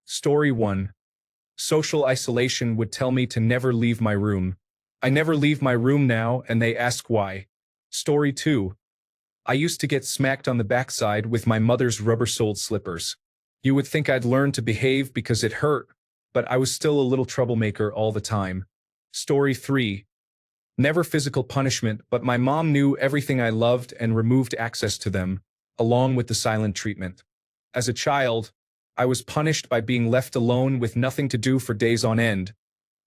Story 1. Social isolation would tell me to never leave my room. I never leave my room now, and they ask why. Story 2. I used to get smacked on the backside with my mother's rubber-soled slippers. You would think I'd learned to behave because it hurt, but I was still a little troublemaker all the time. Story 3. Never physical punishment, but my mom knew everything I loved and removed access to them, along with the silent treatment. As a child, I was punished by being left alone with nothing to do for days on end,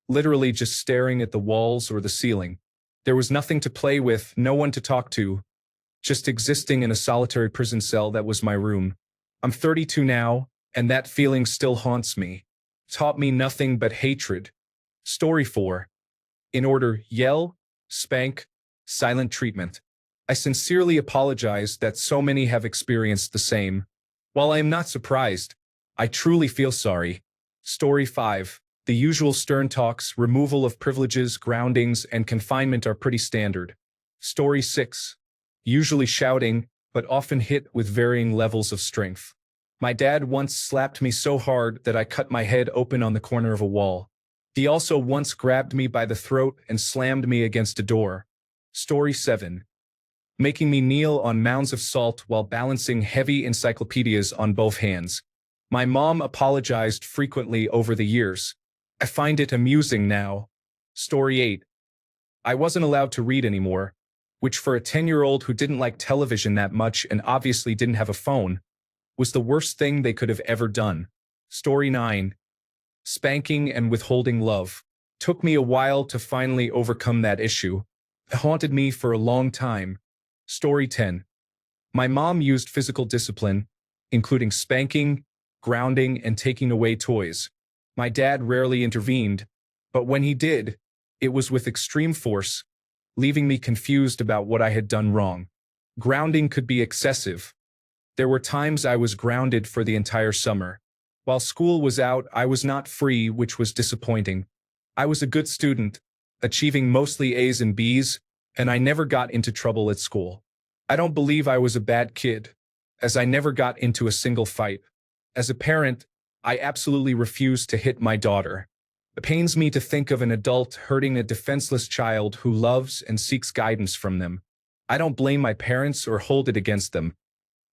literally just staring at the walls or the ceiling. There was nothing to play with, no one to talk to, just existing in a solitary prison cell that was my room. I'm 32 now, and that feeling still haunts me. Taught me nothing but hatred. Story 4. In order, yell, spank, silent treatment. I sincerely apologize that so many have experienced the same. While I am not surprised, I truly feel sorry. Story 5. The usual stern talks, removal of privileges, groundings, and confinement are pretty standard. Story 6. Usually shouting, but often hit with varying levels of strength. My dad once slapped me so hard that I cut my head open on the corner of a wall. He also once grabbed me by the throat and slammed me against a door. Story 7. Making me kneel on mounds of salt while balancing heavy encyclopedias on both hands. My mom apologized frequently over the years. I find it amusing now. Story 8. I wasn't allowed to read anymore, which for a 10-year-old who didn't like television that much and obviously didn't have a phone, was the worst thing they could have ever done. Story 9. Spanking and withholding love. Took me a while to finally overcome that issue. It haunted me for a long time. Story 10. My mom used physical discipline, including spanking, grounding, and taking away toys. My dad rarely intervened, but when he did, it was with extreme force, leaving me confused about what I had done wrong. Grounding could be excessive. There were times I was grounded for the entire summer. While school was out, I was not free, which was disappointing. I was a good student, achieving mostly A's and B's, and I never got into trouble at school. I don't believe I was a bad kid, as I never got into a single fight. As a parent, I absolutely refuse to hit my daughter. It pains me to think of an adult hurting a defenseless child who loves and seeks guidance from them. I don't blame my parents or hold it against them.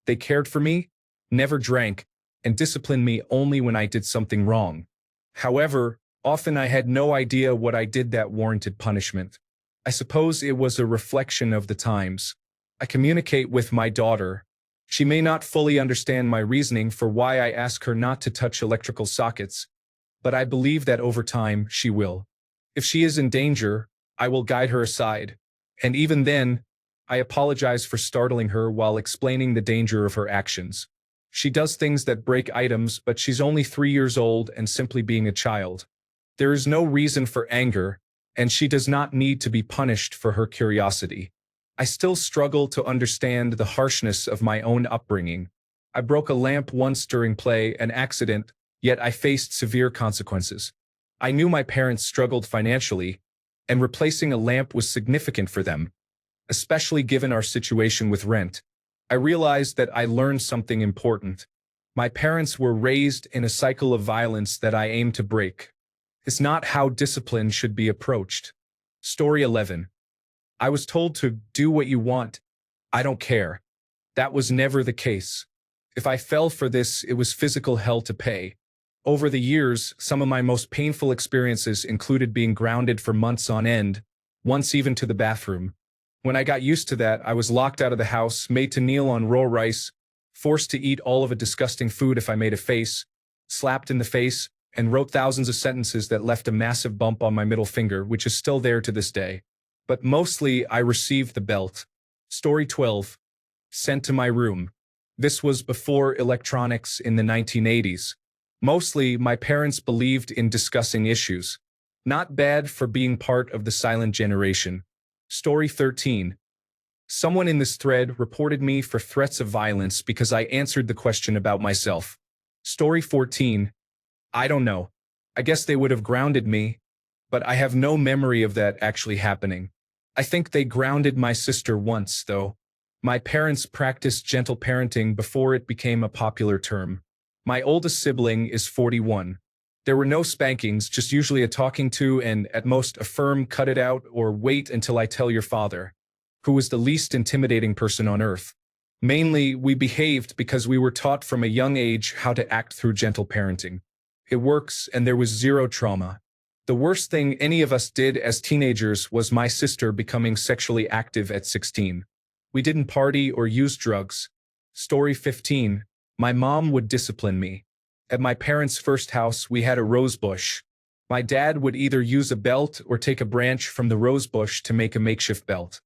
They cared for me, never drank, and disciplined me only when I did something wrong. However, often I had no idea what I did that warranted punishment. I suppose it was a reflection of the times. I communicate with my daughter. She may not fully understand my reasoning for why I ask her not to touch electrical sockets, but I believe that over time she will. If she is in danger, I will guide her aside, and even then, I apologize for startling her while explaining the danger of her actions. She does things that break items, but she's only 3 years old and simply being a child. There is no reason for anger, and she does not need to be punished for her curiosity. I still struggle to understand the harshness of my own upbringing. I broke a lamp once during play, an accident, yet I faced severe consequences. I knew my parents struggled financially, and replacing a lamp was significant for them, especially given our situation with rent. I realized that I learned something important. My parents were raised in a cycle of violence that I aim to break. It's not how discipline should be approached. Story 11. I was told to do what you want. I don't care. That was never the case. If I fell for this, it was physical hell to pay. Over the years, some of my most painful experiences included being grounded for months on end, once even to the bathroom. When I got used to that, I was locked out of the house, made to kneel on raw rice, forced to eat all of a disgusting food if I made a face, slapped in the face, and wrote thousands of sentences that left a massive bump on my middle finger, which is still there to this day. But mostly, I received the belt. Story 12. Sent to my room. This was before electronics in the 1980s. Mostly, my parents believed in discussing issues. Not bad for being part of the silent generation. Story 13. Someone in this thread reported me for threats of violence because I answered the question about myself. Story 14. I don't know. I guess they would have grounded me, but I have no memory of that actually happening. I think they grounded my sister once, though. My parents practiced gentle parenting before it became a popular term. My oldest sibling is 41. There were no spankings, just usually a talking to and, at most, a firm cut it out or wait until I tell your father, who was the least intimidating person on earth. Mainly, we behaved because we were taught from a young age how to act through gentle parenting. It works, and there was zero trauma. The worst thing any of us did as teenagers was my sister becoming sexually active at 16. We didn't party or use drugs. Story 15. My mom would discipline me. At my parents' first house, we had a rose bush. My dad would either use a belt or take a branch from the rose bush to make a makeshift belt.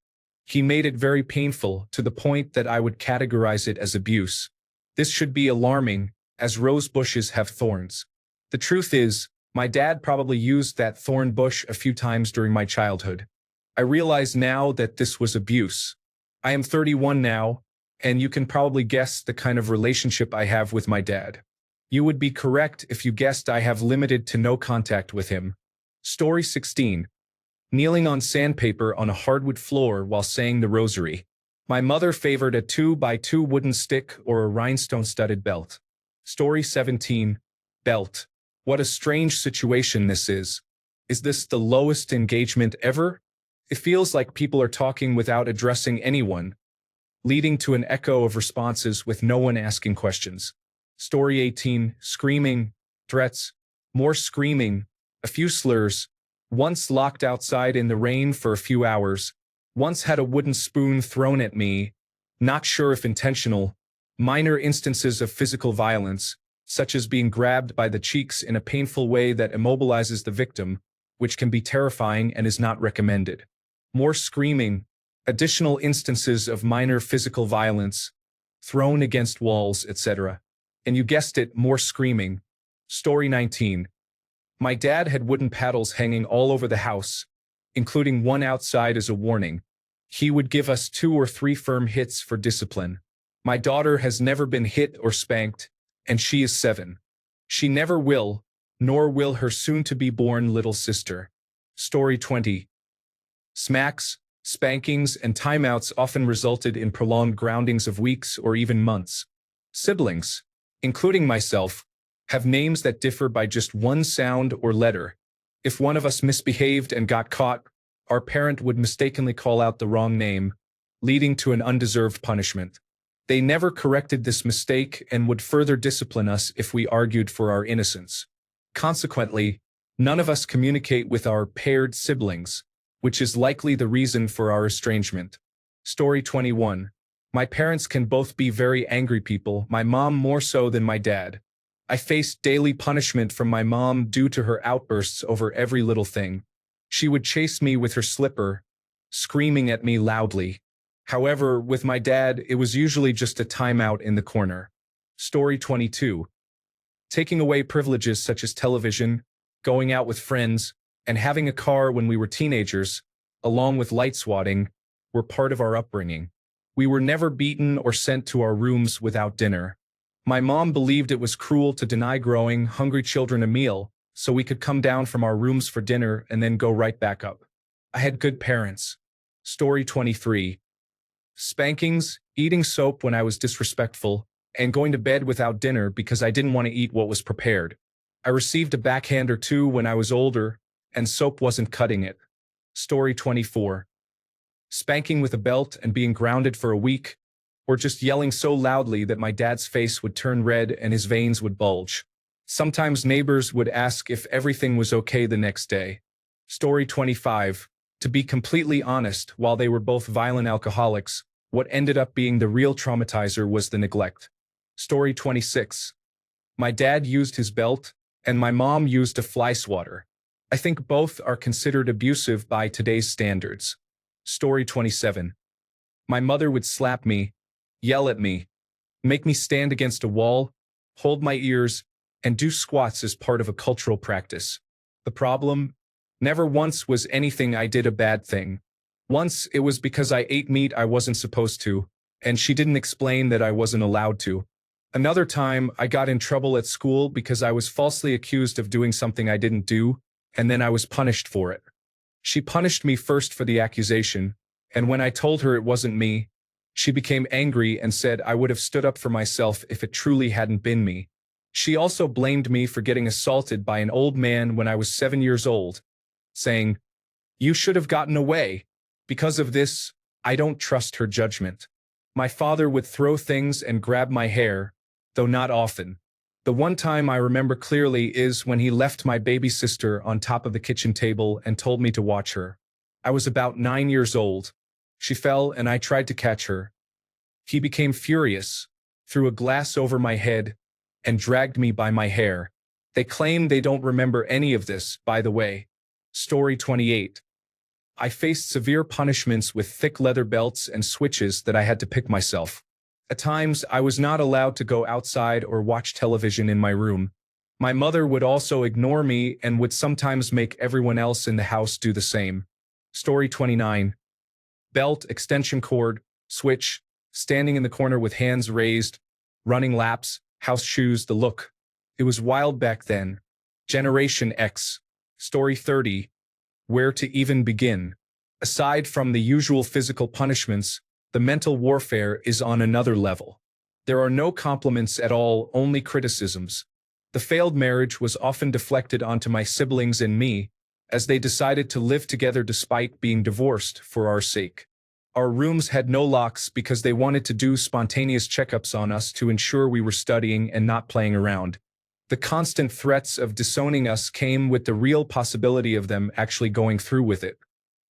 He made it very painful, to the point that I would categorize it as abuse. This should be alarming, as rose bushes have thorns. The truth is, my dad probably used that thorn bush a few times during my childhood. I realize now that this was abuse. I am 31 now, and you can probably guess the kind of relationship I have with my dad. You would be correct if you guessed I have limited to no contact with him. Story 16. Kneeling on sandpaper on a hardwood floor while saying the rosary. My mother favored a 2x2 wooden stick or a rhinestone-studded belt. Story 17. Belt. What a strange situation this is. Is this the lowest engagement ever? It feels like people are talking without addressing anyone, leading to an echo of responses with no one asking questions. Story 18. Screaming. Threats. More screaming. A few slurs. Once locked outside in the rain for a few hours. Once had a wooden spoon thrown at me. Not sure if intentional. Minor instances of physical violence, such as being grabbed by the cheeks in a painful way that immobilizes the victim, which can be terrifying and is not recommended. More screaming. Additional instances of minor physical violence, thrown against walls, etc. And you guessed it, more screaming. Story 19. My dad had wooden paddles hanging all over the house, including one outside as a warning. He would give us 2 or 3 firm hits for discipline. My daughter has never been hit or spanked, and she is 7. She never will, nor will her soon-to-be-born little sister. Story 20. Smacks, spankings, and timeouts often resulted in prolonged groundings of weeks or even months. Siblings, including myself, have names that differ by just one sound or letter. If one of us misbehaved and got caught, our parent would mistakenly call out the wrong name, leading to an undeserved punishment. They never corrected this mistake and would further discipline us if we argued for our innocence. Consequently, none of us communicate with our paired siblings, which is likely the reason for our estrangement. Story 21. My parents can both be very angry people, my mom more so than my dad. I faced daily punishment from my mom due to her outbursts over every little thing. She would chase me with her slipper, screaming at me loudly. However, with my dad, it was usually just a timeout in the corner. Story 22. Taking away privileges such as television, going out with friends, and having a car when we were teenagers, along with light swatting, were part of our upbringing. We were never beaten or sent to our rooms without dinner. My mom believed it was cruel to deny growing, hungry children a meal, so we could come down from our rooms for dinner and then go right back up. I had good parents. Story 23. Spankings, eating soap when I was disrespectful, and going to bed without dinner because I didn't want to eat what was prepared. I received a backhand or two when I was older, and soap wasn't cutting it. Story 24. Spanking with a belt and being grounded for a week, or just yelling so loudly that my dad's face would turn red and his veins would bulge. Sometimes neighbors would ask if everything was okay the next day. Story 25. To be completely honest, while they were both violent alcoholics, what ended up being the real traumatizer was the neglect. Story 26. My dad used his belt, and my mom used a fly swatter. I think both are considered abusive by today's standards. Story 27. My mother would slap me, yell at me, make me stand against a wall, hold my ears, and do squats as part of a cultural practice. The problem? Never once was anything I did a bad thing. Once it was because I ate meat I wasn't supposed to, and she didn't explain that I wasn't allowed to. Another time, I got in trouble at school because I was falsely accused of doing something I didn't do, and then I was punished for it. She punished me first for the accusation, and when I told her it wasn't me, she became angry and said I would have stood up for myself if it truly hadn't been me. She also blamed me for getting assaulted by an old man when I was 7 years old, saying, "You should have gotten away." Because of this, I don't trust her judgment. My father would throw things and grab my hair, though not often. The one time I remember clearly is when he left my baby sister on top of the kitchen table and told me to watch her. I was about 9 years old. She fell and I tried to catch her. He became furious, threw a glass over my head, and dragged me by my hair. They claim they don't remember any of this, by the way. Story 28. I faced severe punishments with thick leather belts and switches that I had to pick myself. At times, I was not allowed to go outside or watch television in my room. My mother would also ignore me and would sometimes make everyone else in the house do the same. Story 29. Belt, extension cord, switch, standing in the corner with hands raised, running laps, house shoes, the look. It was wild back then. Generation X. Story 30. Where to even begin? Aside from the usual physical punishments, the mental warfare is on another level. There are no compliments at all, only criticisms. The failed marriage was often deflected onto my siblings and me, as they decided to live together despite being divorced for our sake. Our rooms had no locks because they wanted to do spontaneous checkups on us to ensure we were studying and not playing around. The constant threats of disowning us came with the real possibility of them actually going through with it.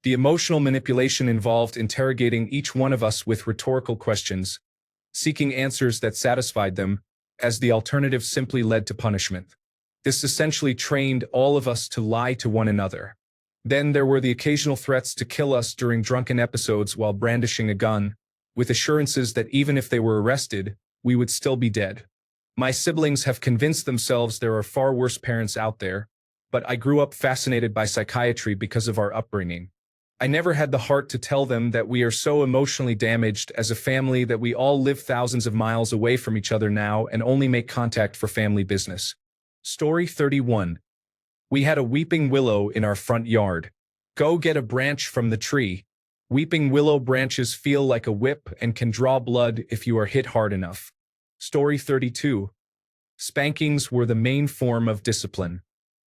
The emotional manipulation involved interrogating each one of us with rhetorical questions, seeking answers that satisfied them, as the alternative simply led to punishment. This essentially trained all of us to lie to one another. Then there were the occasional threats to kill us during drunken episodes while brandishing a gun, with assurances that even if they were arrested, we would still be dead. My siblings have convinced themselves there are far worse parents out there, but I grew up fascinated by psychiatry because of our upbringing. I never had the heart to tell them that we are so emotionally damaged as a family that we all live thousands of miles away from each other now and only make contact for family business. Story 31. We had a weeping willow in our front yard. Go get a branch from the tree. Weeping willow branches feel like a whip and can draw blood if you are hit hard enough. Story 32. Spankings were the main form of discipline.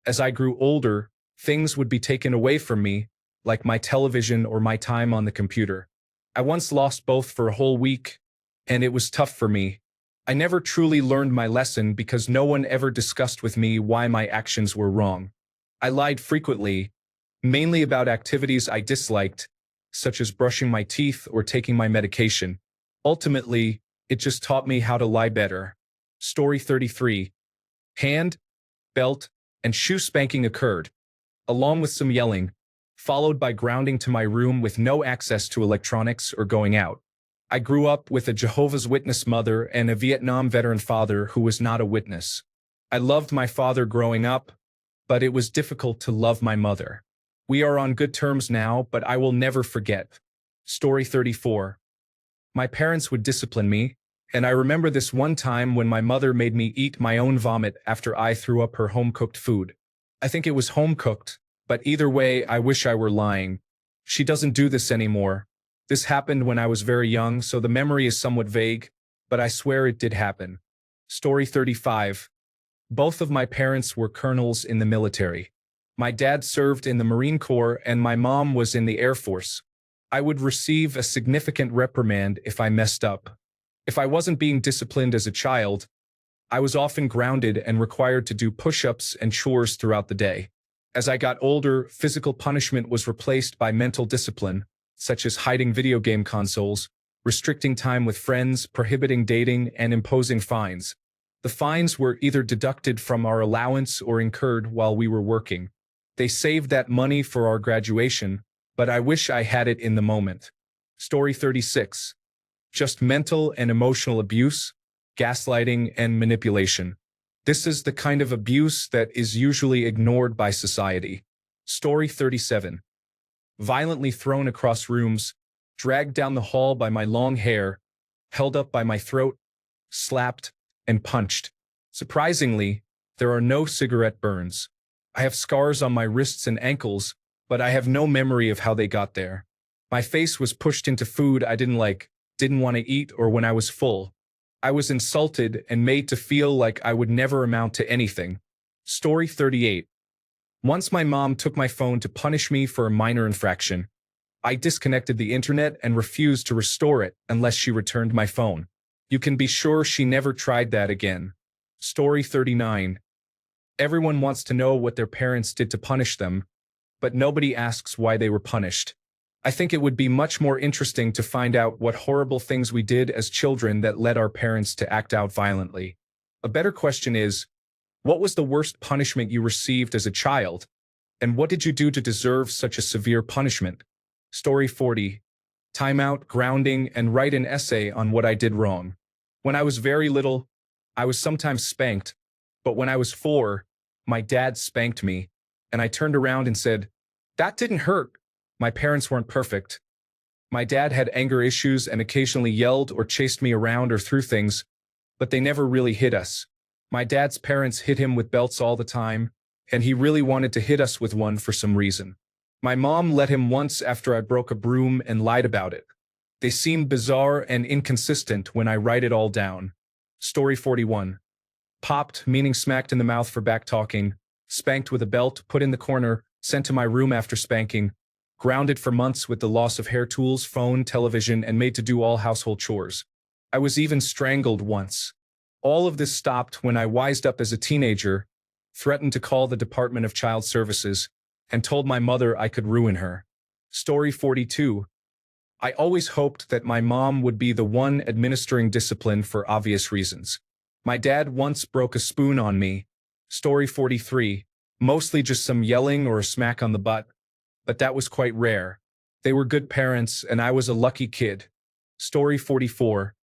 As I grew older, things would be taken away from me, like my television or my time on the computer. I once lost both for a whole week, and it was tough for me. I never truly learned my lesson because no one ever discussed with me why my actions were wrong. I lied frequently, mainly about activities I disliked, such as brushing my teeth or taking my medication. Ultimately, it just taught me how to lie better. Story 33. Hand, belt, and shoe spanking occurred, along with some yelling, followed by grounding to my room with no access to electronics or going out. I grew up with a Jehovah's Witness mother and a Vietnam veteran father who was not a witness. I loved my father growing up, but it was difficult to love my mother. We are on good terms now, but I will never forget. Story 34. My parents would discipline me, and I remember this one time when my mother made me eat my own vomit after I threw up her home-cooked food. I think it was home-cooked, but either way, I wish I were lying. She doesn't do this anymore. This happened when I was very young, so the memory is somewhat vague, but I swear it did happen. Story 35. Both of my parents were colonels in the military. My dad served in the Marine Corps and my mom was in the Air Force. I would receive a significant reprimand if I messed up. If I wasn't being disciplined as a child, I was often grounded and required to do push-ups and chores throughout the day. As I got older, physical punishment was replaced by mental discipline, such as hiding video game consoles, restricting time with friends, prohibiting dating, and imposing fines. The fines were either deducted from our allowance or incurred while we were working. They saved that money for our graduation, but I wish I had it in the moment. Story 36. Just mental and emotional abuse, gaslighting, and manipulation. This is the kind of abuse that is usually ignored by society. Story 37. Violently thrown across rooms, dragged down the hall by my long hair, held up by my throat, slapped, and punched. Surprisingly, there are no cigarette burns. I have scars on my wrists and ankles, but I have no memory of how they got there. My face was pushed into food I didn't like, didn't want to eat, or when I was full. I was insulted and made to feel like I would never amount to anything. Story 38. Once my mom took my phone to punish me for a minor infraction. I disconnected the internet and refused to restore it unless she returned my phone. You can be sure she never tried that again. Story 39. Everyone wants to know what their parents did to punish them, but nobody asks why they were punished. I think it would be much more interesting to find out what horrible things we did as children that led our parents to act out violently. A better question is, what was the worst punishment you received as a child? And what did you do to deserve such a severe punishment? Story 40. Timeout, grounding, and write an essay on what I did wrong. When I was very little, I was sometimes spanked, but when I was 4, my dad spanked me, and I turned around and said, "That didn't hurt." My parents weren't perfect. My dad had anger issues and occasionally yelled or chased me around or threw things, but they never really hit us. My dad's parents hit him with belts all the time, and he really wanted to hit us with one for some reason. My mom let him once after I broke a broom and lied about it. They seemed bizarre and inconsistent when I write it all down. Story 41. Popped, meaning smacked in the mouth for back-talking, spanked with a belt, put in the corner, sent to my room after spanking, grounded for months with the loss of hair tools, phone, television, and made to do all household chores. I was even strangled once. All of this stopped when I wised up as a teenager, threatened to call the Department of Child Services, and told my mother I could ruin her. Story 42. I always hoped that my mom would be the one administering discipline for obvious reasons. My dad once broke a spoon on me. Story 43. Mostly just some yelling or a smack on the butt, but that was quite rare. They were good parents, and I was a lucky kid. Story 44.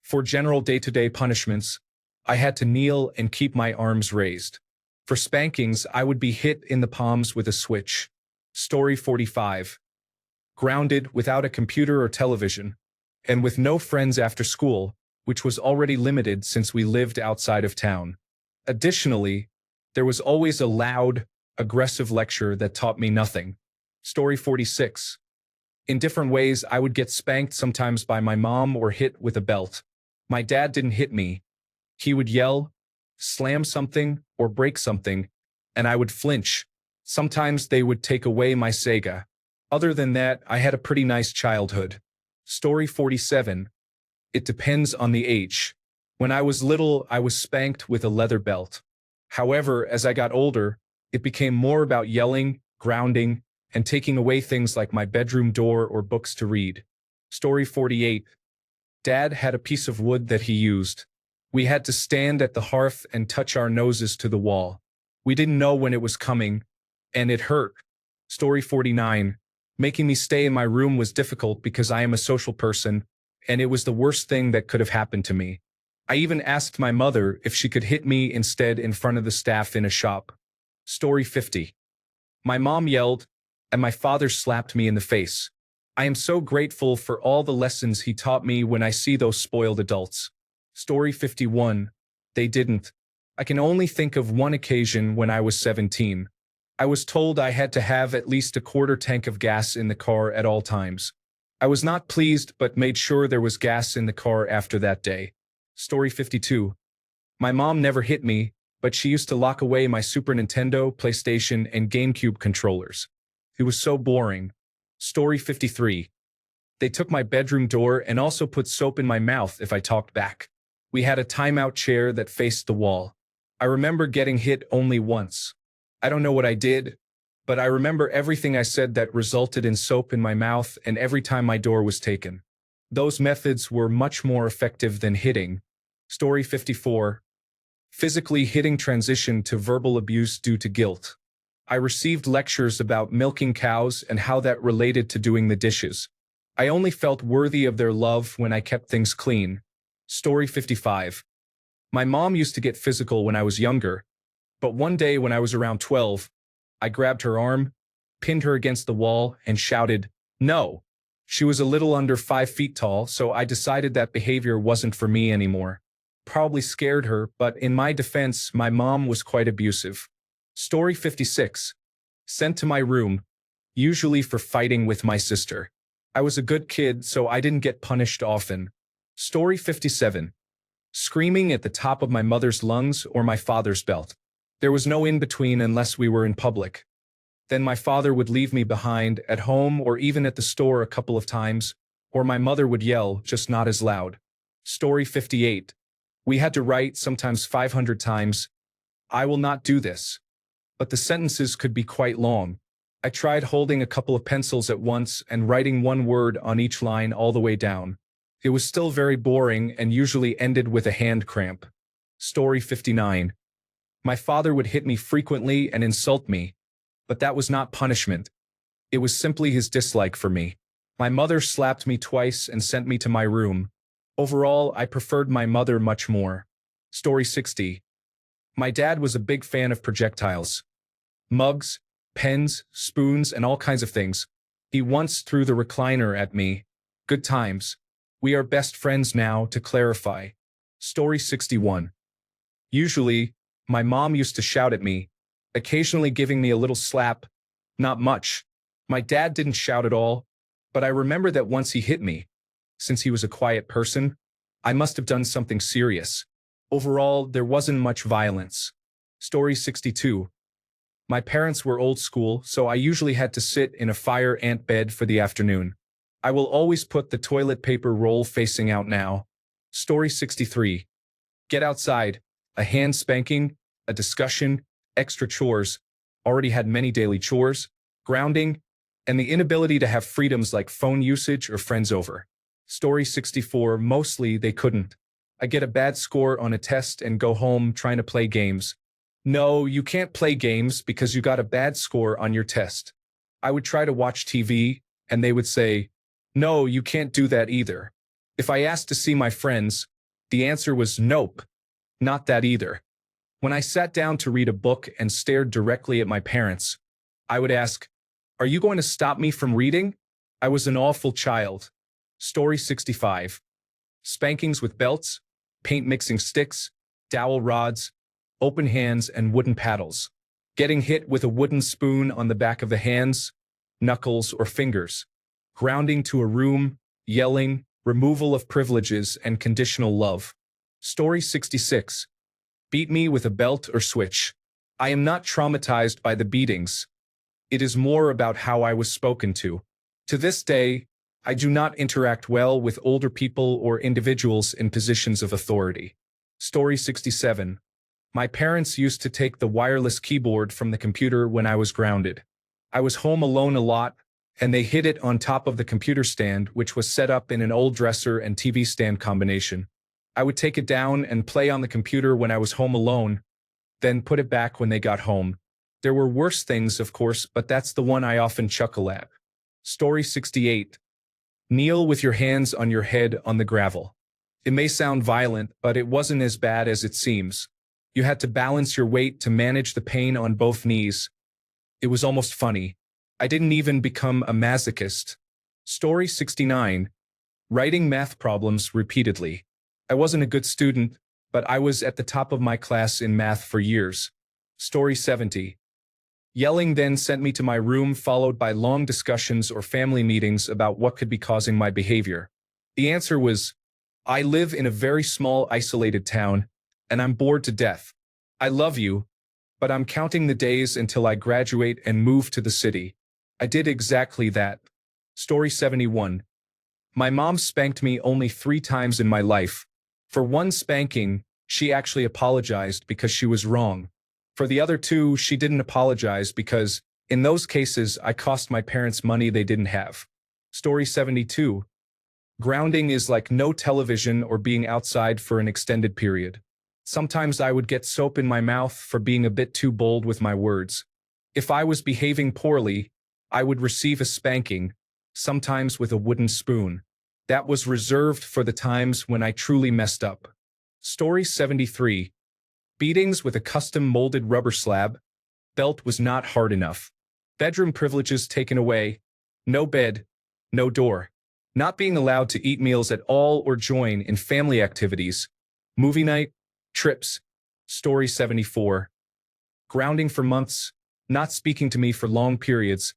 For general day-to-day punishments, I had to kneel and keep my arms raised. For spankings, I would be hit in the palms with a switch. Story 45. Grounded without a computer or television, and with no friends after school, which was already limited since we lived outside of town. Additionally, there was always a loud, aggressive lecture that taught me nothing. Story 46. In different ways, I would get spanked sometimes by my mom or hit with a belt. My dad didn't hit me. He would yell, slam something, or break something, and I would flinch. Sometimes they would take away my Sega. Other than that, I had a pretty nice childhood. Story 47. It depends on the age. When I was little, I was spanked with a leather belt. However, as I got older, it became more about yelling, grounding, and taking away things like my bedroom door or books to read. Story 48. Dad had a piece of wood that he used. We had to stand at the hearth and touch our noses to the wall. We didn't know when it was coming, and it hurt. Story 49. Making me stay in my room was difficult because I am a social person, and it was the worst thing that could have happened to me. I even asked my mother if she could hit me instead in front of the staff in a shop. Story 50. My mom yelled, and my father slapped me in the face. I am so grateful for all the lessons he taught me when I see those spoiled adults. Story 51. They didn't. I can only think of one occasion when I was 17. I was told I had to have at least a quarter tank of gas in the car at all times. I was not pleased but made sure there was gas in the car after that day. Story 52. My mom never hit me, but she used to lock away my Super Nintendo, PlayStation, and GameCube controllers. It was so boring. Story 53. They took my bedroom door and also put soap in my mouth if I talked back. We had a timeout chair that faced the wall. I remember getting hit only once. I don't know what I did, but I remember everything I said that resulted in soap in my mouth and every time my door was taken. Those methods were much more effective than hitting. Story 54. Physically hitting transition to verbal abuse due to guilt. I received lectures about milking cows and how that related to doing the dishes. I only felt worthy of their love when I kept things clean. Story 55. My mom used to get physical when I was younger, but one day when I was around 12, I grabbed her arm, pinned her against the wall, and shouted, "No." She was a little under 5 feet tall, so I decided that behavior wasn't for me anymore. Probably scared her, but in my defense, my mom was quite abusive. Story 56. Sent to my room, usually for fighting with my sister. I was a good kid, so I didn't get punished often. Story 57. screaming at the top of my mother's lungs or my father's belt. There was no in-between unless we were in public. Then my father would leave me behind at home or even at the store a couple of times, or my mother would yell, just not as loud. Story 58. We had to write, sometimes 500 times, "I will not do this." But the sentences could be quite long. I tried holding a couple of pencils at once and writing one word on each line all the way down. It was still very boring and usually ended with a hand cramp. Story 59. My father would hit me frequently and insult me, but that was not punishment. It was simply his dislike for me. My mother slapped me twice and sent me to my room. Overall, I preferred my mother much more. Story 60. My dad was a big fan of projectiles. Mugs, pens, spoons, and all kinds of things. He once threw the recliner at me. Good times. We are best friends now, to clarify. Story 61. Usually, my mom used to shout at me, occasionally giving me a little slap. Not much. My dad didn't shout at all, but I remember that once he hit me. Since he was a quiet person, I must have done something serious. Overall, there wasn't much violence. Story 62. My parents were old school, so I usually had to sit in a fire ant bed for the afternoon. I will always put the toilet paper roll facing out now. Story 63. Get outside. A hand spanking, a discussion, extra chores, already had many daily chores, grounding, and the inability to have freedoms like phone usage or friends over. Story 64. Mostly they couldn't. I get a bad score on a test and go home trying to play games. No, you can't play games because you got a bad score on your test. I would try to watch TV, and they would say, no, you can't do that either. If I asked to see my friends, the answer was nope, not that either. When I sat down to read a book and stared directly at my parents, I would ask, are you going to stop me from reading? I was an awful child. Story 65. Spankings with belts, paint mixing sticks, dowel rods, open hands, and wooden paddles. Getting hit with a wooden spoon on the back of the hands, knuckles, or fingers. Grounding to a room, yelling, removal of privileges, and conditional love. Story 66. Beat me with a belt or switch. I am not traumatized by the beatings. It is more about how I was spoken to. To this day, I do not interact well with older people or individuals in positions of authority. Story 67. My parents used to take the wireless keyboard from the computer when I was grounded. I was home alone a lot, and they hid it on top of the computer stand, which was set up in an old dresser and TV stand combination. I would take it down and play on the computer when I was home alone, then put it back when they got home. There were worse things, of course, but that's the one I often chuckle at. Story 68. Kneel with your hands on your head on the gravel. It may sound violent, but it wasn't as bad as it seems. You had to balance your weight to manage the pain on both knees. It was almost funny. I didn't even become a masochist. Story 69. Writing math problems repeatedly. I wasn't a good student, but I was at the top of my class in math for years. Story 70. Yelling then sent me to my room, followed by long discussions or family meetings about what could be causing my behavior. The answer was, I live in a very small, isolated town, and I'm bored to death. I love you, but I'm counting the days until I graduate and move to the city. I did exactly that. Story 71. My mom spanked me only 3 times in my life. For one spanking, she actually apologized because she was wrong. For the other 2, she didn't apologize because, in those cases, I cost my parents money they didn't have. Story 72. Grounding is like no television or being outside for an extended period. Sometimes I would get soap in my mouth for being a bit too bold with my words. If I was behaving poorly, I would receive a spanking, sometimes with a wooden spoon. That was reserved for the times when I truly messed up. Story 73. Beatings with a custom-molded rubber slab. Belt was not hard enough. Bedroom privileges taken away. No bed, no door. Not being allowed to eat meals at all or join in family activities. Movie night, trips. Story 74. Grounding for months, not speaking to me for long periods,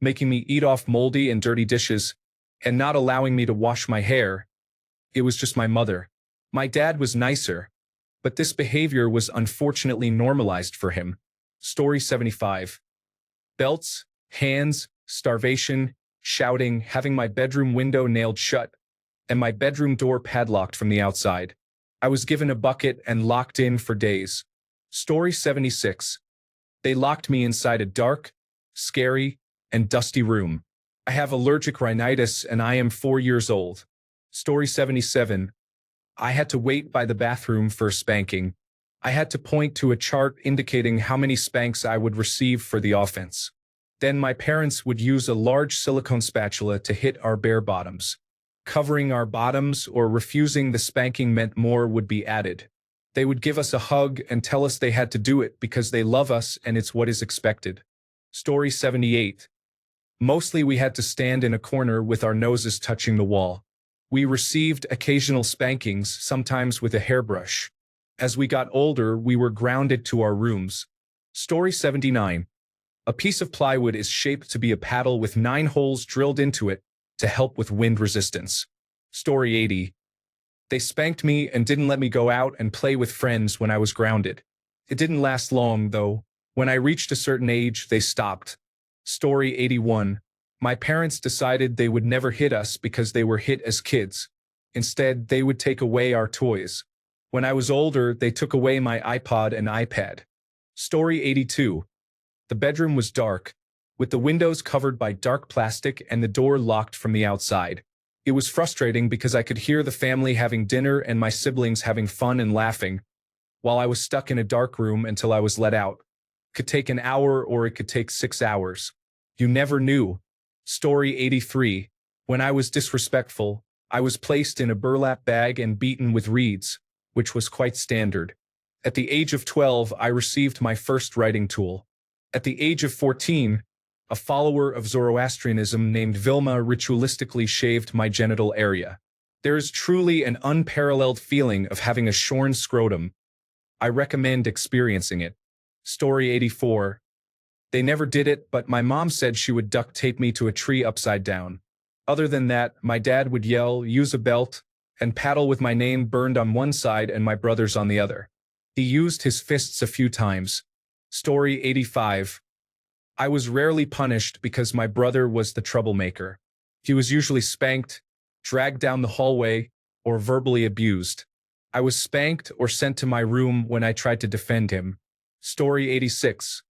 making me eat off moldy and dirty dishes, and not allowing me to wash my hair. It was just my mother. My dad was nicer, but this behavior was unfortunately normalized for him. Story 75. Belts, hands, starvation, shouting, having my bedroom window nailed shut, and my bedroom door padlocked from the outside. I was given a bucket and locked in for days. Story 76. They locked me inside a dark, scary, and dusty room. I have allergic rhinitis and I am 4 years old. Story 77. I had to wait by the bathroom for a spanking. I had to point to a chart indicating how many spanks I would receive for the offense. Then my parents would use a large silicone spatula to hit our bare bottoms. Covering our bottoms or refusing the spanking meant more would be added. They would give us a hug and tell us they had to do it because they love us and it's what is expected. Story 78. Mostly we had to stand in a corner with our noses touching the wall. We received occasional spankings, sometimes with a hairbrush. As we got older, we were grounded to our rooms. Story 79. A piece of plywood is shaped to be a paddle with 9 holes drilled into it to help with wind resistance. Story 80. They spanked me and didn't let me go out and play with friends when I was grounded. It didn't last long, though. When I reached a certain age, they stopped. Story 81. My parents decided they would never hit us because they were hit as kids. Instead, they would take away our toys. When I was older, they took away my iPod and iPad. Story 82. The bedroom was dark, with the windows covered by dark plastic and the door locked from the outside. It was frustrating because I could hear the family having dinner and my siblings having fun and laughing, while I was stuck in a dark room until I was let out. It could take an hour or it could take 6 hours. You never knew. Story 83. When I was disrespectful, I was placed in a burlap bag and beaten with reeds, which was quite standard. At the age of 12, I received my first writing tool. At the age of 14, a follower of Zoroastrianism named Vilma ritualistically shaved my genital area. There is truly an unparalleled feeling of having a shorn scrotum. I recommend experiencing it. Story 84. They never did it, but my mom said she would duct tape me to a tree upside down. Other than that, my dad would yell, use a belt, and paddle with my name burned on one side and my brother's on the other. He used his fists a few times. Story 85. I was rarely punished because my brother was the troublemaker. He was usually spanked, dragged down the hallway, or verbally abused. I was spanked or sent to my room when I tried to defend him. Story 86.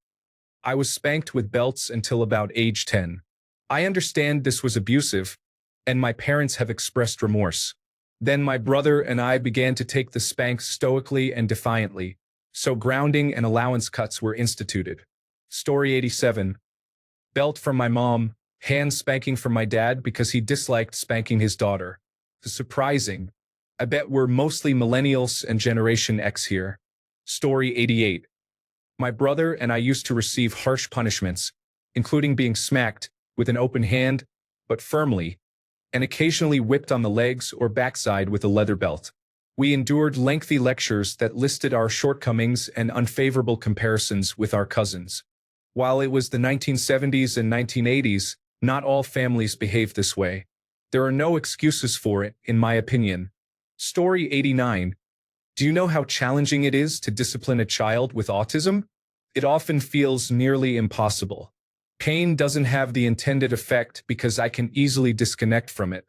I was spanked with belts until about age 10. I understand this was abusive, and my parents have expressed remorse. Then my brother and I began to take the spanks stoically and defiantly, so grounding and allowance cuts were instituted. Story 87. Belt from my mom, hand spanking from my dad because he disliked spanking his daughter. Surprising. I bet we're mostly millennials and Generation X here. Story 88. My brother and I used to receive harsh punishments, including being smacked with an open hand, but firmly, and occasionally whipped on the legs or backside with a leather belt. We endured lengthy lectures that listed our shortcomings and unfavorable comparisons with our cousins. While it was the 1970s and 1980s, not all families behaved this way. There are no excuses for it, in my opinion. Story 89. Do you know how challenging it is to discipline a child with autism? It often feels nearly impossible. Pain doesn't have the intended effect because I can easily disconnect from it.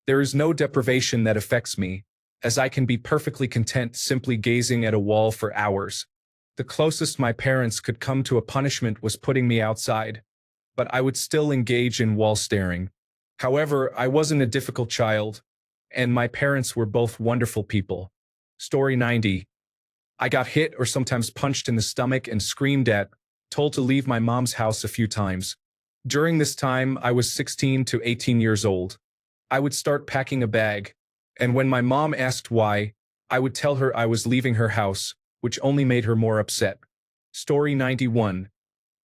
There is no deprivation that affects me, as I can be perfectly content simply gazing at a wall for hours. The closest my parents could come to a punishment was putting me outside, but I would still engage in wall staring. However, I wasn't a difficult child, and my parents were both wonderful people. Story 90. I got hit or sometimes punched in the stomach and screamed at, told to leave my mom's house a few times. During this time, I was 16 to 18 years old. I would start packing a bag, and when my mom asked why, I would tell her I was leaving her house, which only made her more upset. Story 91.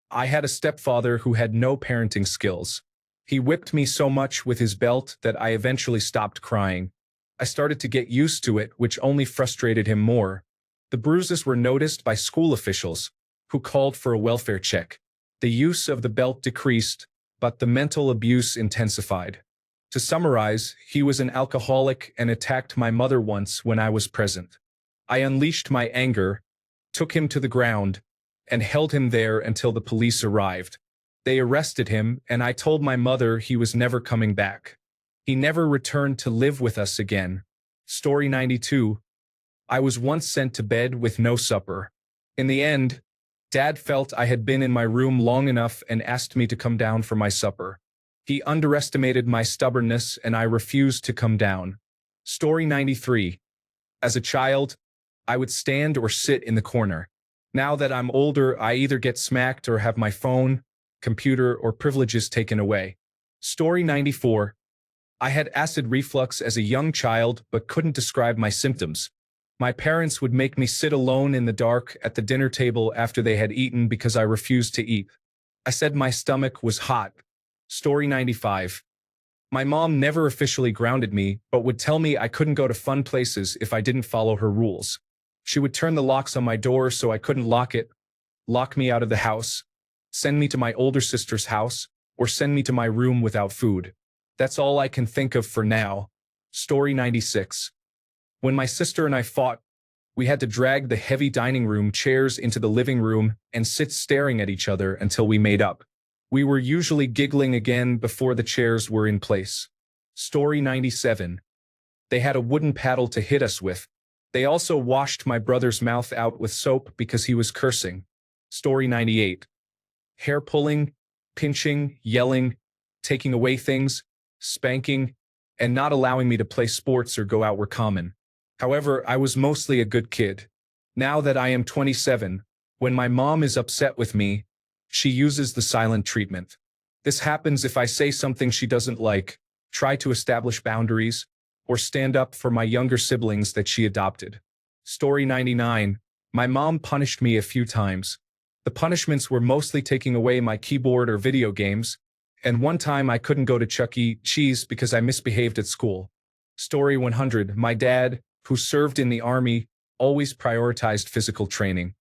I had a stepfather who had no parenting skills. He whipped me so much with his belt that I eventually stopped crying. I started to get used to it, which only frustrated him more. The bruises were noticed by school officials, who called for a welfare check. The use of the belt decreased, but the mental abuse intensified. To summarize, he was an alcoholic and attacked my mother once when I was present. I unleashed my anger, took him to the ground, and held him there until the police arrived. They arrested him, and I told my mother he was never coming back. He never returned to live with us again. Story 92. I was once sent to bed with no supper. In the end, Dad felt I had been in my room long enough and asked me to come down for my supper. He underestimated my stubbornness and I refused to come down. Story 93. As a child, I would stand or sit in the corner. Now that I'm older, I either get smacked or have my phone, computer, or privileges taken away. Story 94. I had acid reflux as a young child but couldn't describe my symptoms. My parents would make me sit alone in the dark at the dinner table after they had eaten because I refused to eat. I said my stomach was hot. Story 95. My mom never officially grounded me, but would tell me I couldn't go to fun places if I didn't follow her rules. She would turn the locks on my door so I couldn't lock it, lock me out of the house, send me to my older sister's house, or send me to my room without food. That's all I can think of for now. Story 96. When my sister and I fought, we had to drag the heavy dining room chairs into the living room and sit staring at each other until we made up. We were usually giggling again before the chairs were in place. Story 97. They had a wooden paddle to hit us with. They also washed my brother's mouth out with soap because he was cursing. Story 98. Hair pulling, pinching, yelling, taking away things, spanking, and not allowing me to play sports or go out were common. However, I was mostly a good kid. Now that I am 27, when my mom is upset with me, she uses the silent treatment. This happens if I say something she doesn't like, try to establish boundaries, or stand up for my younger siblings that she adopted. Story 99. My mom punished me a few times. The punishments were mostly taking away my keyboard or video games, and one time I couldn't go to Chuck E. Cheese because I misbehaved at school. Story 100. My dad, who served in the army, always prioritized physical training.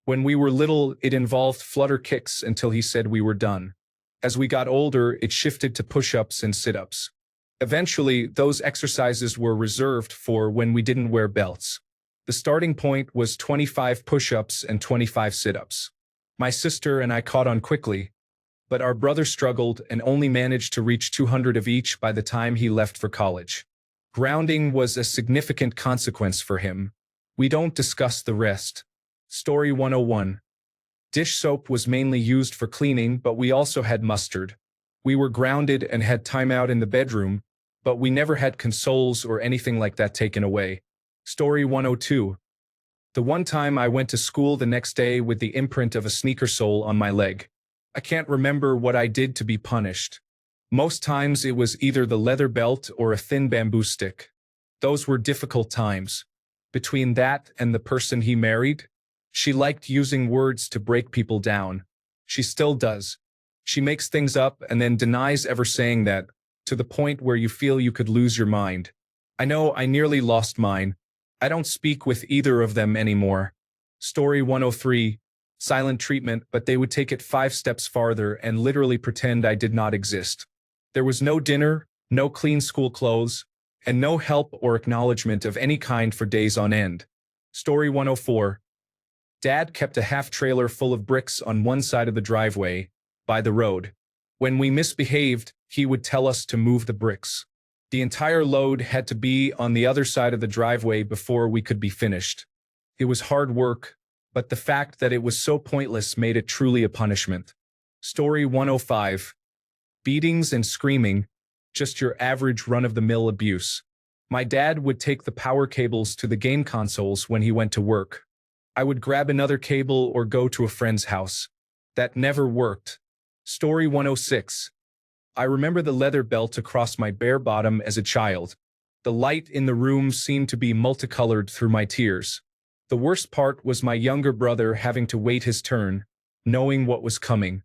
When we were little, it involved flutter kicks until he said we were done. As we got older, it shifted to push-ups and sit-ups. Eventually, those exercises were reserved for when we didn't wear belts. The starting point was 25 push-ups and 25 sit-ups. My sister and I caught on quickly, but our brother struggled and only managed to reach 200 of each by the time he left for college. Grounding was a significant consequence for him. We don't discuss the rest. Story 101. Dish soap was mainly used for cleaning, but we also had mustard. We were grounded and had time out in the bedroom, but we never had consoles or anything like that taken away. Story 102. The one time I went to school the next day with the imprint of a sneaker sole on my leg. I can't remember what I did to be punished. Most times it was either the leather belt or a thin bamboo stick. Those were difficult times. Between that and the person he married, she liked using words to break people down. She still does. She makes things up and then denies ever saying that, to the point where you feel you could lose your mind. I know I nearly lost mine. I don't speak with either of them anymore. Story 103. Silent treatment, but they would take it 5 steps farther and literally pretend I did not exist. There was no dinner, no clean school clothes, and no help or acknowledgement of any kind for days on end. Story 104. Dad kept a half-trailer full of bricks on one side of the driveway, by the road. When we misbehaved, he would tell us to move the bricks. The entire load had to be on the other side of the driveway before we could be finished. It was hard work, but the fact that it was so pointless made it truly a punishment. Story 105. Beatings and screaming, just your average run-of-the-mill abuse. My dad would take the power cables to the game consoles when he went to work. I would grab another cable or go to a friend's house. That never worked. Story 106. I remember the leather belt across my bare bottom as a child. The light in the room seemed to be multicolored through my tears. The worst part was my younger brother having to wait his turn, knowing what was coming.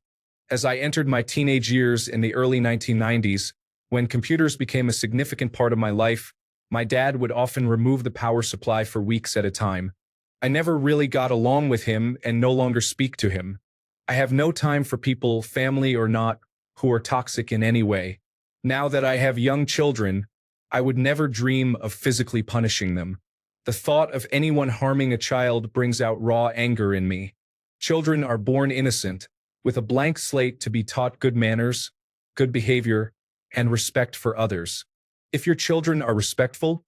As I entered my teenage years in the early 1990s, when computers became a significant part of my life, my dad would often remove the power supply for weeks at a time. I never really got along with him and no longer speak to him. I have no time for people, family or not, who are toxic in any way. Now that I have young children, I would never dream of physically punishing them. The thought of anyone harming a child brings out raw anger in me. Children are born innocent, with a blank slate to be taught good manners, good behavior, and respect for others. If your children are respectful,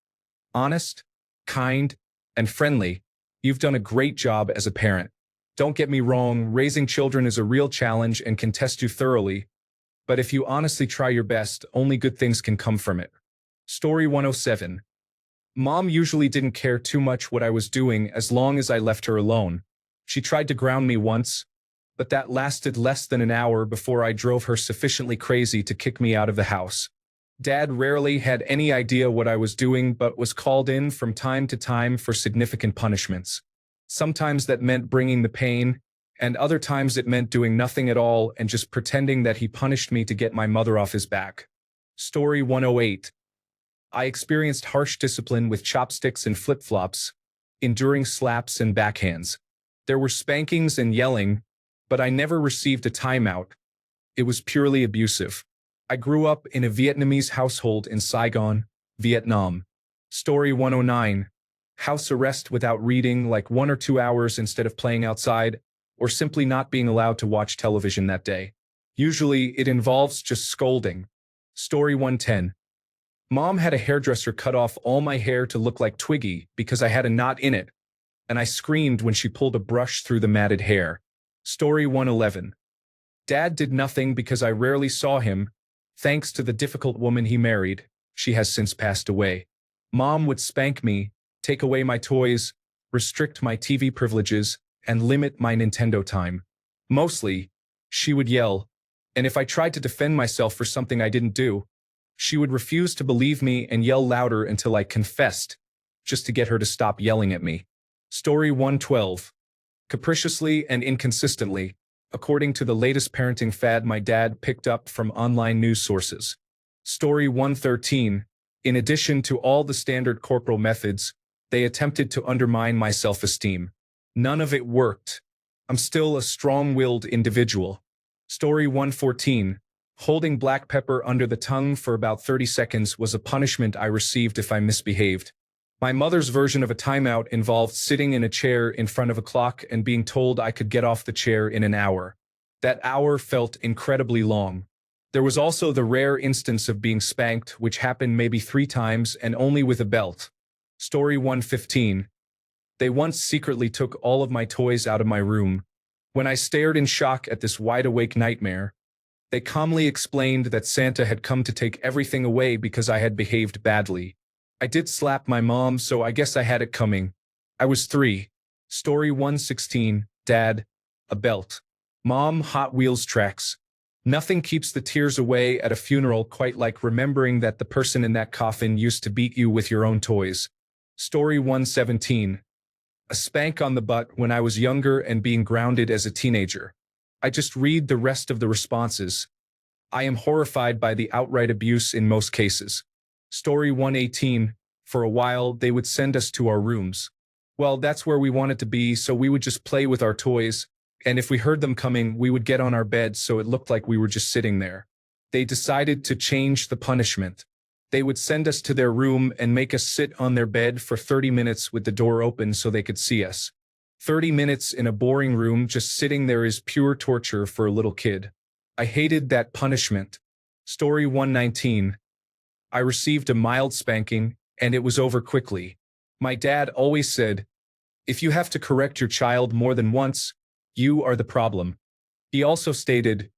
honest, kind, and friendly, you've done a great job as a parent. Don't get me wrong, raising children is a real challenge and can test you thoroughly, but if you honestly try your best, only good things can come from it. Story 107. Mom usually didn't care too much what I was doing as long as I left her alone. She tried to ground me once, but that lasted less than an hour before I drove her sufficiently crazy to kick me out of the house. Dad rarely had any idea what I was doing but was called in from time to time for significant punishments. Sometimes that meant bringing the pain, and other times it meant doing nothing at all and just pretending that he punished me to get my mother off his back. Story 108. I experienced harsh discipline with chopsticks and flip-flops, enduring slaps and backhands. There were spankings and yelling, but I never received a timeout. It was purely abusive. I grew up in a Vietnamese household in Saigon, Vietnam. Story 109. House arrest without reading, like 1 or 2 hours instead of playing outside, or simply not being allowed to watch television that day. Usually, it involves just scolding. Story 110. Mom had a hairdresser cut off all my hair to look like Twiggy because I had a knot in it, and I screamed when she pulled a brush through the matted hair. Story 111. Dad did nothing because I rarely saw him, thanks to the difficult woman he married. She has since passed away. Mom would spank me, take away my toys, restrict my TV privileges, and limit my Nintendo time. Mostly, she would yell, and if I tried to defend myself for something I didn't do, she would refuse to believe me and yell louder until I confessed, just to get her to stop yelling at me. Story 112. Capriciously and inconsistently, according to the latest parenting fad my dad picked up from online news sources. Story 113. In addition to all the standard corporal methods, they attempted to undermine my self-esteem. None of it worked. I'm still a strong-willed individual. Story 114. Holding black pepper under the tongue for about 30 seconds was a punishment I received if I misbehaved. My mother's version of a timeout involved sitting in a chair in front of a clock and being told I could get off the chair in an hour. That hour felt incredibly long. There was also the rare instance of being spanked, which happened maybe 3 times and only with a belt. Story 115. They once secretly took all of my toys out of my room. When I stared in shock at this wide-awake nightmare, they calmly explained that Santa had come to take everything away because I had behaved badly. I did slap my mom, so I guess I had it coming. I was 3. Story 116. Dad, a belt. Mom, Hot Wheels tracks. Nothing keeps the tears away at a funeral quite like remembering that the person in that coffin used to beat you with your own toys. Story 117. A spank on the butt when I was younger and being grounded as a teenager. I just read the rest of the responses. I am horrified by the outright abuse in most cases. Story 118. For a while, they would send us to our rooms. Well, that's where we wanted to be, so we would just play with our toys, and if we heard them coming, we would get on our beds so it looked like we were just sitting there. They decided to change the punishment. They would send us to their room and make us sit on their bed for 30 minutes with the door open so they could see us. 30 minutes in a boring room just sitting there is pure torture for a little kid. I hated that punishment. Story 119. I received a mild spanking, and it was over quickly. My dad always said, if you have to correct your child more than once, you are the problem. He also stated,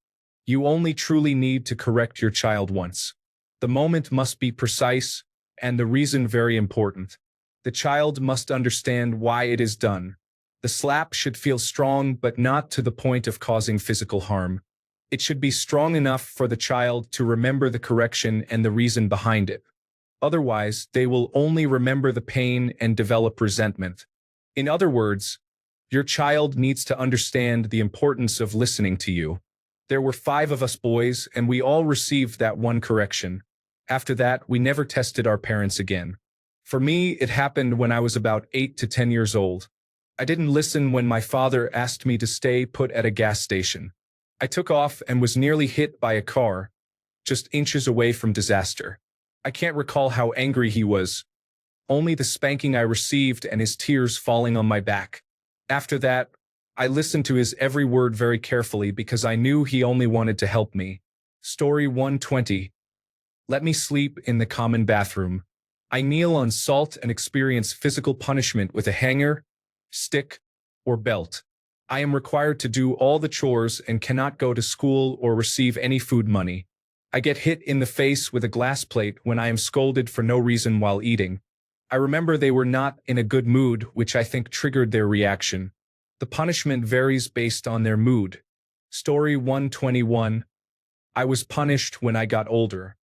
you only truly need to correct your child once. The moment must be precise, and the reason very important. The child must understand why it is done. The slap should feel strong but not to the point of causing physical harm. It should be strong enough for the child to remember the correction and the reason behind it. Otherwise, they will only remember the pain and develop resentment. In other words, your child needs to understand the importance of listening to you. There were 5 of us boys, and we all received that one correction. After that, we never tested our parents again. For me, it happened when I was about 8 to 10 years old. I didn't listen when my father asked me to stay put at a gas station. I took off and was nearly hit by a car. just inches away from disaster. I can't recall how angry he was, only the spanking I received and his tears falling on my back. After that, I listened to his every word very carefully because I knew he only wanted to help me. Story 120. Let me sleep in the common bathroom. I kneel on salt and experience physical punishment with a hanger, stick, or belt. I am required to do all the chores and cannot go to school or receive any food money. I get hit in the face with a glass plate when I am scolded for no reason while eating. I remember they were not in a good mood, which I think triggered their reaction. The punishment varies based on their mood. Story 121. I was punished when I got older.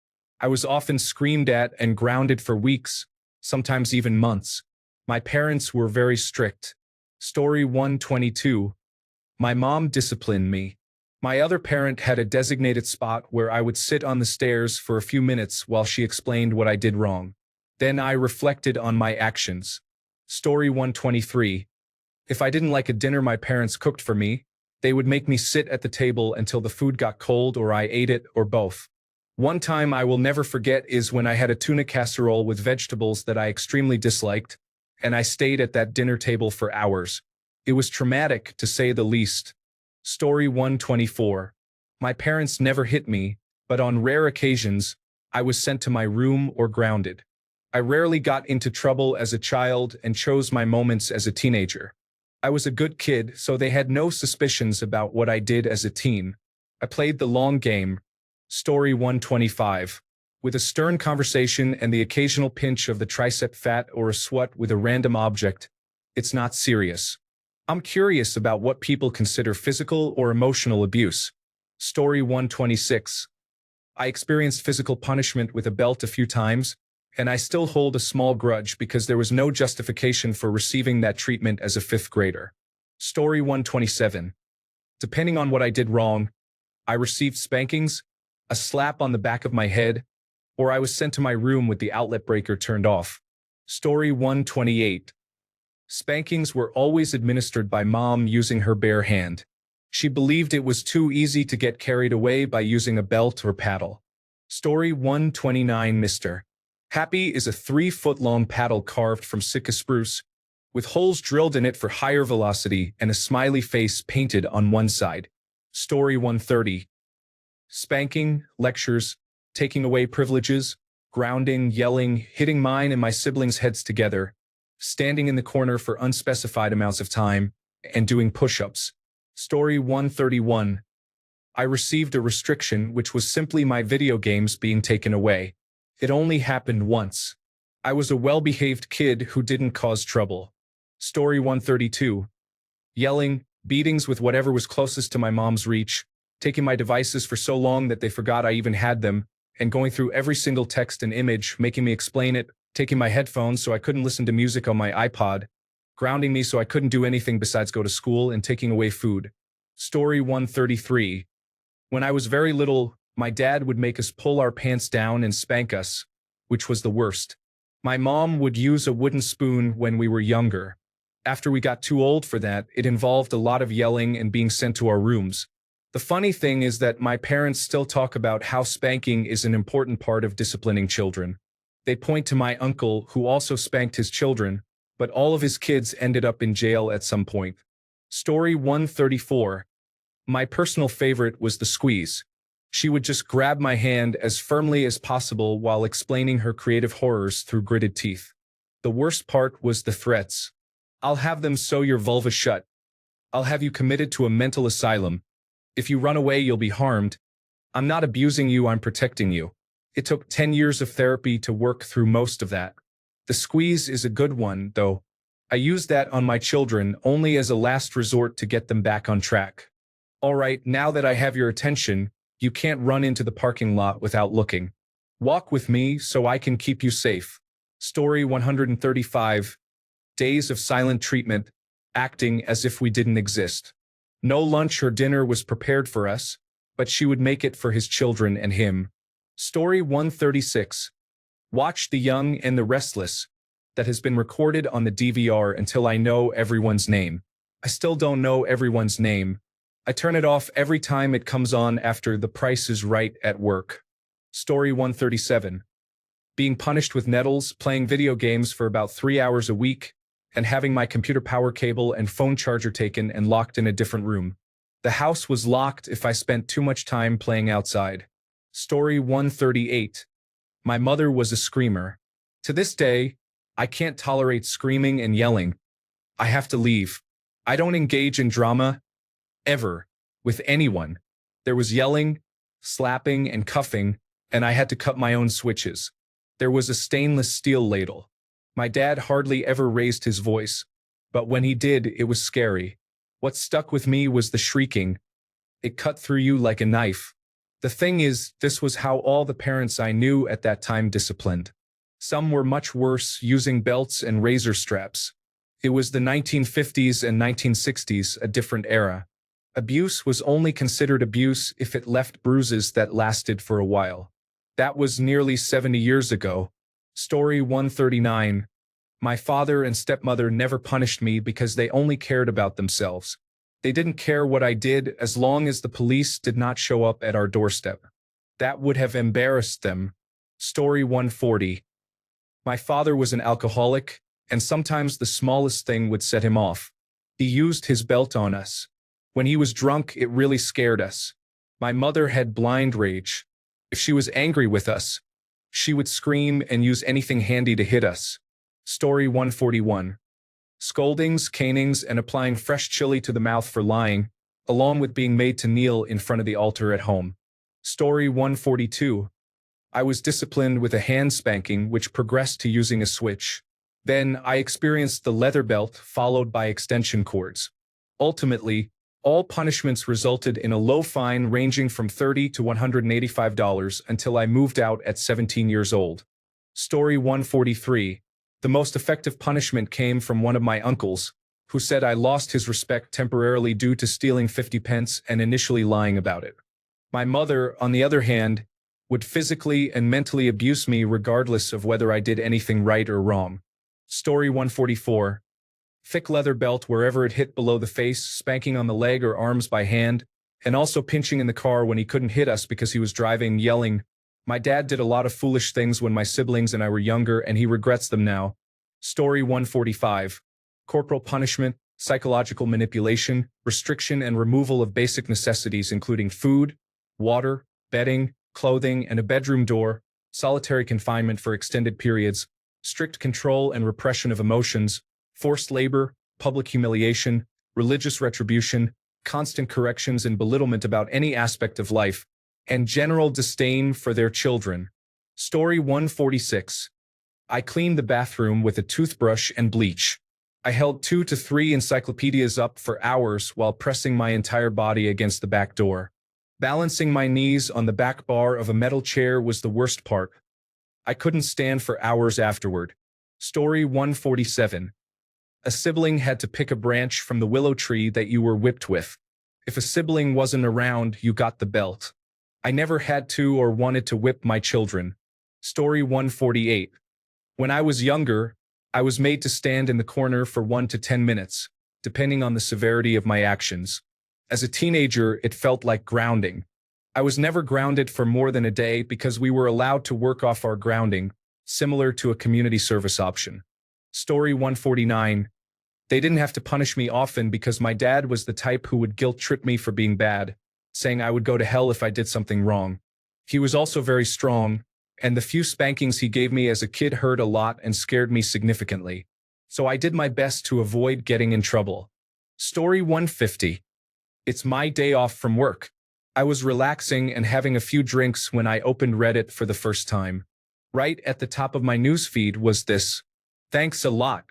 I was often screamed at and grounded for weeks, sometimes even months. My parents were very strict. Story 122. My mom disciplined me. My other parent had a designated spot where I would sit on the stairs for a few minutes while she explained what I did wrong. Then I reflected on my actions. Story 123. If I didn't like a dinner my parents cooked for me, they would make me sit at the table until the food got cold or I ate it or both. One time I will never forget is when I had a tuna casserole with vegetables that I extremely disliked, and I stayed at that dinner table for hours. It was traumatic, to say the least. Story 124. My parents never hit me, but on rare occasions, I was sent to my room or grounded. I rarely got into trouble as a child and chose my moments as a teenager. I was a good kid, so they had no suspicions about what I did as a teen. I played the long game. Story 125. With a stern conversation and the occasional pinch of the tricep fat or a swat with a random object, it's not serious. I'm curious about what people consider physical or emotional abuse. Story 126. I experienced physical punishment with a belt a few times, and I still hold a small grudge because there was no justification for receiving that treatment as a fifth grader. Story 127. Depending on what I did wrong, I received spankings, a slap on the back of my head, or I was sent to my room with the outlet breaker turned off. Story 128. Spankings were always administered by Mom using her bare hand. She believed it was too easy to get carried away by using a belt or paddle. Story 129. Mr. Happy is a 3-foot-long paddle carved from Sitka spruce, with holes drilled in it for higher velocity and a smiley face painted on one side. Story 130. Spanking, lectures, taking away privileges, grounding, yelling, hitting mine and my siblings' heads together, standing in the corner for unspecified amounts of time, and doing push-ups. Story 131. I received a restriction which was simply my video games being taken away. It only happened once. I was a well-behaved kid who didn't cause trouble. Story 132. Yelling, beatings with whatever was closest to my mom's reach, taking my devices for so long that they forgot I even had them, and going through every single text and image, making me explain it, taking my headphones so I couldn't listen to music on my iPod, grounding me so I couldn't do anything besides go to school, and taking away food. Story 133. When I was very little, my dad would make us pull our pants down and spank us, which was the worst. My mom would use a wooden spoon when we were younger. After we got too old for that, it involved a lot of yelling and being sent to our rooms. The funny thing is that my parents still talk about how spanking is an important part of disciplining children. They point to my uncle who also spanked his children, but all of his kids ended up in jail at some point. Story 134. My personal favorite was the squeeze. She would just grab my hand as firmly as possible while explaining her creative horrors through gritted teeth. The worst part was the threats. I'll have them sew your vulva shut. I'll have you committed to a mental asylum. If you run away, you'll be harmed. I'm not abusing you, I'm protecting you. It took 10 years of therapy to work through most of that. The squeeze is a good one, though. I use that on my children only as a last resort to get them back on track. All right, now that I have your attention, you can't run into the parking lot without looking. Walk with me so I can keep you safe. Story 135. Days of silent treatment, acting as if we didn't exist. No lunch or dinner was prepared for us, but she would make it for his children and him. Story 136. Watch The Young and the Restless, that has been recorded on the DVR until I know everyone's name. I still don't know everyone's name. I turn it off every time it comes on after The Price is Right at work. Story 137. Being punished with nettles, playing video games for about 3 hours a week, and having my computer power cable and phone charger taken and locked in a different room. The house was locked if I spent too much time playing outside. Story 138. My mother was a screamer. To this day, I can't tolerate screaming and yelling. I have to leave. I don't engage in drama, ever, with anyone. There was yelling, slapping, and cuffing, and I had to cut my own switches. There was a stainless steel ladle. My dad hardly ever raised his voice, but when he did, it was scary. What stuck with me was the shrieking. It cut through you like a knife. The thing is, this was how all the parents I knew at that time disciplined. Some were much worse, using belts and razor straps. It was the 1950s and 1960s, a different era. Abuse was only considered abuse if it left bruises that lasted for a while. That was nearly 70 years ago. Story 139. My father and stepmother never punished me because they only cared about themselves. They didn't care what I did as long as the police did not show up at our doorstep. That would have embarrassed them. Story 140. My father was an alcoholic, and sometimes the smallest thing would set him off. He used his belt on us. When he was drunk, it really scared us. My mother had blind rage. If she was angry with us, she would scream and use anything handy to hit us. Story 141. Scoldings, canings, and applying fresh chili to the mouth for lying, along with being made to kneel in front of the altar at home. Story 142. I was disciplined with a hand spanking which progressed to using a switch. Then I experienced the leather belt followed by extension cords. Ultimately, all punishments resulted in a low fine ranging from $30 to $185 until I moved out at 17 years old. Story 143. The most effective punishment came from one of my uncles, who said I lost his respect temporarily due to stealing 50 pence and initially lying about it. My mother, on the other hand, would physically and mentally abuse me regardless of whether I did anything right or wrong. Story 144. Thick leather belt wherever it hit below the face, spanking on the leg or arms by hand, and also pinching in the car when he couldn't hit us because he was driving, yelling. My dad did a lot of foolish things when my siblings and I were younger, and he regrets them now. Story 145. Corporal punishment, psychological manipulation, restriction and removal of basic necessities including food, water, bedding, clothing, and a bedroom door, solitary confinement for extended periods, strict control and repression of emotions, forced labor, public humiliation, religious retribution, constant corrections and belittlement about any aspect of life, and general disdain for their children. Story 146. I cleaned the bathroom with a toothbrush and bleach. I held 2 to 3 encyclopedias up for hours while pressing my entire body against the back door. Balancing my knees on the back bar of a metal chair was the worst part. I couldn't stand for hours afterward. Story 147. A sibling had to pick a branch from the willow tree that you were whipped with. If a sibling wasn't around, you got the belt. I never had to or wanted to whip my children. Story 148. When I was younger, I was made to stand in the corner for 1 to 10 minutes, depending on the severity of my actions. As a teenager, it felt like grounding. I was never grounded for more than a day because we were allowed to work off our grounding, similar to a community service option. Story 149. They didn't have to punish me often because my dad was the type who would guilt-trip me for being bad, saying I would go to hell if I did something wrong. He was also very strong, and the few spankings he gave me as a kid hurt a lot and scared me significantly. So I did my best to avoid getting in trouble. Story 150. It's my day off from work. I was relaxing and having a few drinks when I opened Reddit for the first time. Right at the top of my newsfeed was this: "Thanks a lot.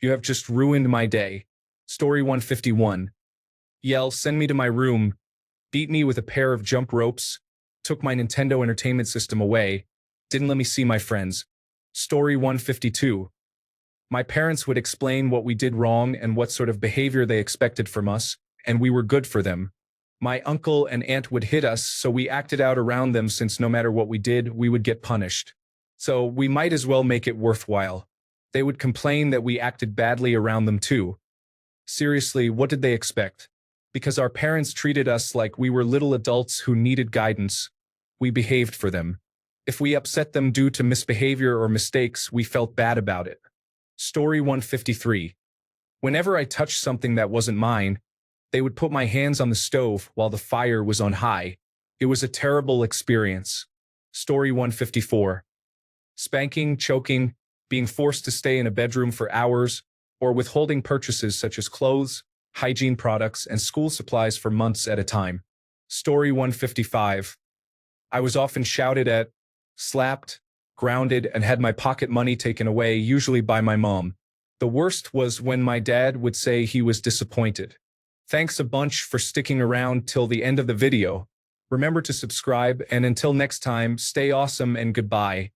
You have just ruined my day." Story 151. Yell, send me to my room, beat me with a pair of jump ropes, took my Nintendo Entertainment System away, didn't let me see my friends. Story 152. My parents would explain what we did wrong and what sort of behavior they expected from us, and we were good for them. My uncle and aunt would hit us, so we acted out around them since no matter what we did, we would get punished. So we might as well make it worthwhile. They would complain that we acted badly around them too. Seriously, what did they expect? Because our parents treated us like we were little adults who needed guidance, we behaved for them. If we upset them due to misbehavior or mistakes, we felt bad about it. Story 153. Whenever I touched something that wasn't mine, they would put my hands on the stove while the fire was on high. It was a terrible experience. Story 154. Spanking, choking, being forced to stay in a bedroom for hours, or withholding purchases such as clothes, hygiene products, and school supplies for months at a time. Story 155. I was often shouted at, slapped, grounded, and had my pocket money taken away, usually by my mom. The worst was when my dad would say he was disappointed. Thanks a bunch for sticking around till the end of the video. Remember to subscribe, and until next time, stay awesome and goodbye.